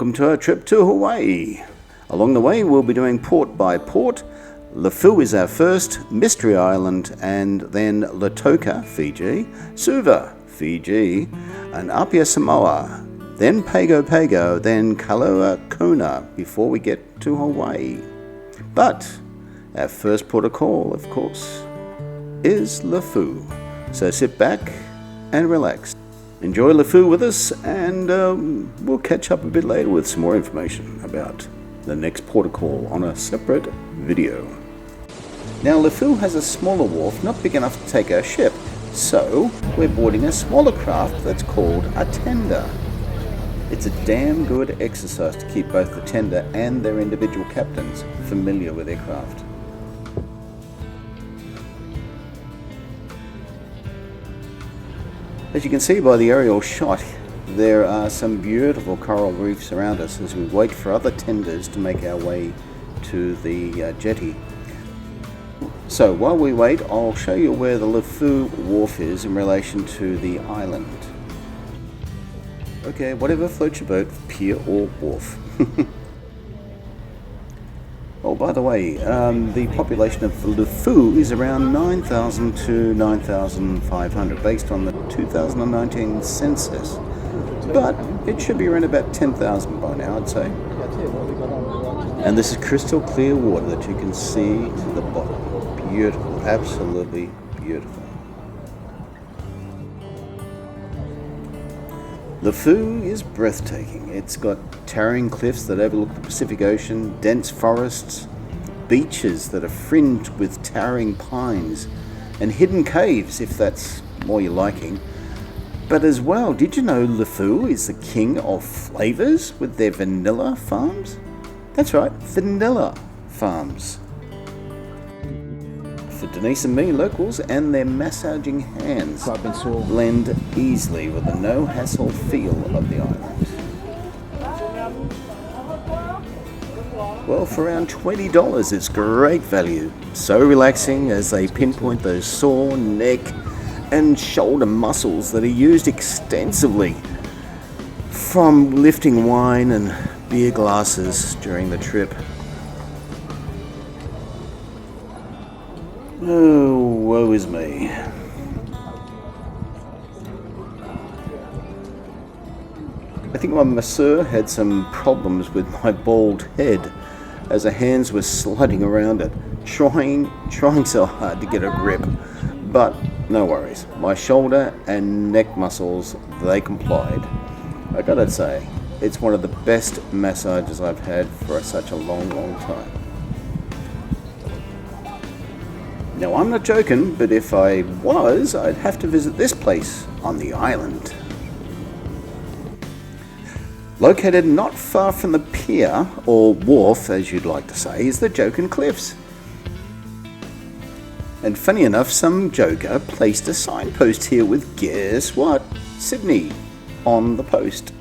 Welcome to our trip to Hawaii. Along the way we'll be doing port by port. Lefau is our first, Mystery Island, and then Lautoka, Fiji, Suva, Fiji, and Apia Samoa, then Pago Pago, then Kaloa Kona before we get to Hawaii. But our first port of call, of course, is Lefau. So sit back and relax. Enjoy Lefau with us, and we'll catch up a bit later with some more information about the next port of call on a separate video. Now Lefau has a smaller wharf, not big enough to take our ship, so we're boarding a smaller craft that's called a tender. It's a damn good exercise to keep both the tender and their individual captains familiar with their craft. As you can see by the aerial shot, there are some beautiful coral reefs around us as we wait for other tenders to make our way to the jetty. So while we wait, I'll show you where the Lefau wharf is in relation to the island. Okay, whatever floats your boat, pier or wharf. Oh, by the way, the population of Lefau is around 9,000 to 9,500 based on the 2019 census. But it should be around about 10,000 by now, I'd say. And this is crystal clear water that you can see to the bottom. Beautiful, absolutely beautiful. Lefau is breathtaking. It's got towering cliffs that overlook the Pacific Ocean, dense forests, beaches that are fringed with towering pines, and hidden caves, if that's more your liking. But as well, did you know Lefau is the king of flavors with their vanilla farms? That's right, vanilla farms. For Denise and me, locals, and their massaging hands blend easily with the no-hassle feel of the island. Well, for around $20, it's great value. So relaxing as they pinpoint those sore neck and shoulder muscles that are used extensively from lifting wine and beer glasses during the trip. Oh, woe is me. I think my masseur had some problems with my bald head as her hands were sliding around it, trying so hard to get a grip. But no worries, my shoulder and neck muscles, they complied. I gotta say, it's one of the best massages I've had for such a long time. Now, I'm not joking, but if I was, I'd have to visit this place on the island. Located not far from the pier, or wharf as you'd like to say, is the Jokin Cliffs. And funny enough, some joker placed a signpost here with, guess what? Sydney on the post.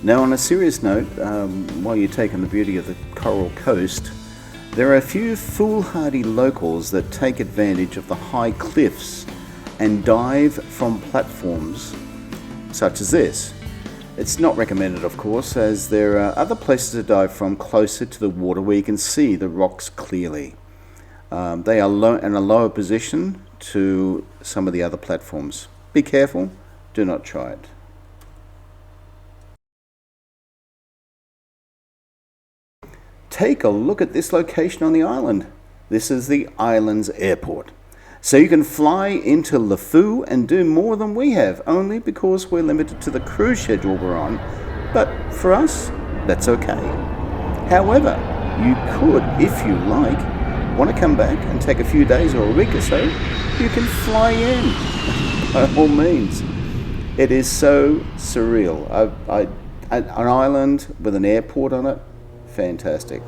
Now, on a serious note, while you take in the beauty of the Coral Coast, there are a few foolhardy locals that take advantage of the high cliffs and dive from platforms such as this. It's not recommended, of course, as there are other places to dive from closer to the water where you can see the rocks clearly. They are in a lower position to some of the other platforms. Be careful, do not try it. Take a look at this location on the island. This is the island's airport. So you can fly into Lefau and do more than we have, only because we're limited to the cruise schedule we're on. But for us, that's okay. However, you could, if you like, want to come back and take a few days or a week or so, you can fly in, by all means. It is so surreal. An island with an airport on it, fantastic.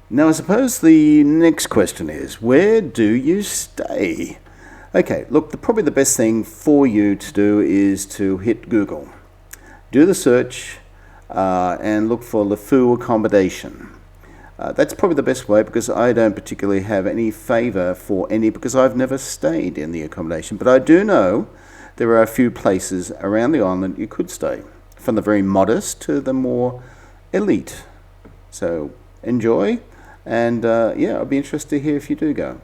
Now, I suppose the next question is, where do you stay? Okay, look, probably the best thing for you to do is to hit Google. Do the search and look for Lefau accommodation. That's probably the best way, because I don't particularly have any favour for any, because I've never stayed in the accommodation. But I do know there are a few places around the island you could stay, from the very modest to the more elite. So enjoy, and yeah, I'll be interested to hear if you do go.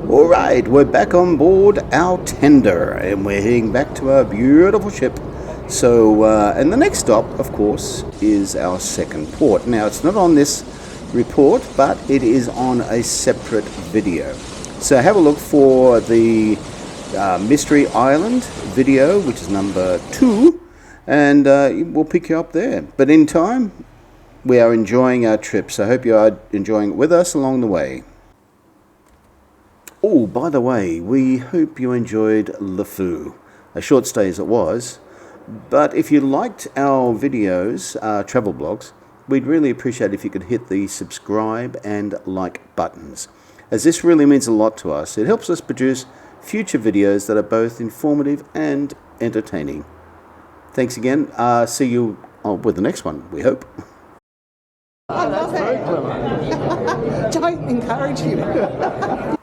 All right, we're back on board our tender, and we're heading back to our beautiful ship. So, and the next stop, of course, is our second port. Now, it's not on this report, but it is on a separate video. So have a look for the Mystery Island video, which is number 2, and we'll pick you up there. But in time, we are enjoying our trip, so I hope you are enjoying it with us along the way. Oh, by the way, we hope you enjoyed LeFou, a short stay as it was. But if you liked our videos, travel blogs, we'd really appreciate if you could hit the subscribe and like buttons, as this really means a lot to us. It helps us produce future videos that are both informative and entertaining. Thanks again. See you with the next one, we hope. I love it. Don't encourage him.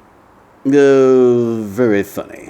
Very funny.